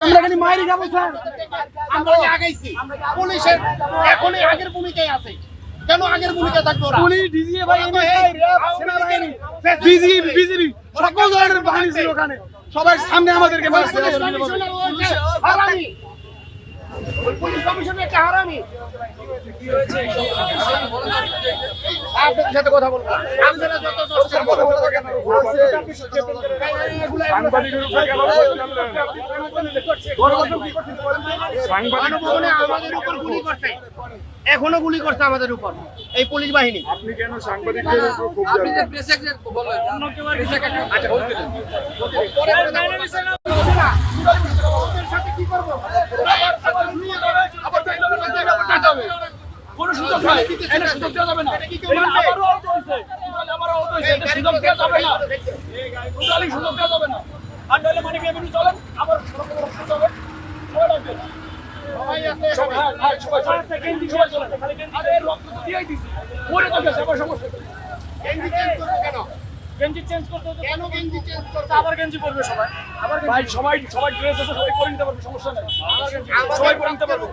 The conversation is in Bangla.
আমরা খালি মাইরি খাবো স্যার। আমরা আগাইছি পুলিশের এখনই আগের ভূমিকায় আছে। কেন আগের ভূমিকা থাকবে ওরা? পুলিশ, ডিজিএ ভাই, এনএসআই, র্যাব, সেনাবাহিনী, বিজিবি সকল ধরনের বাহিনী ছিল ওখানে। সবাই সামনে আমাদেরকে মারছে। হারামি পুলিশ কমিশনার একটা হারামি। আপনাদের সাথে কথা বলবো। আপনারা যত সাংবাদিকের উপরে কেন গণভবনে আমাদের উপর গুলি করছে, এখনো গুলি করছে আমাদের উপর এই পুলিশ বাহিনী। আপনি কেন সাংবাদিকদের উপর খুব কোনো সুযোগ নাই, এটা সুযোগ দেওয়া যাবে না। আমারও আহত হয়েছে, এটা সুযোগ দেওয়া যাবে না, টোটালি সুযোগ দেওয়া যাবে না। আর নইলে মানে এমনি চলেন, আবার চলেন, সবাই লাগবে। সবাই চলেন, আরে রক্ত তো দিয়েই দিছি, মরে তো গেছে, আবার সমস্যা কি? গেঞ্জি চেঞ্জ করতে হবে, কেন গেঞ্জি চেঞ্জ করতে? আবার গেঞ্জি পরবে সবাই। ভাই সবাই ড্রেস আছে, সবাই পরে নিতে পারবে, সমস্যা নেই, সবাই পরে নিতে পারবে।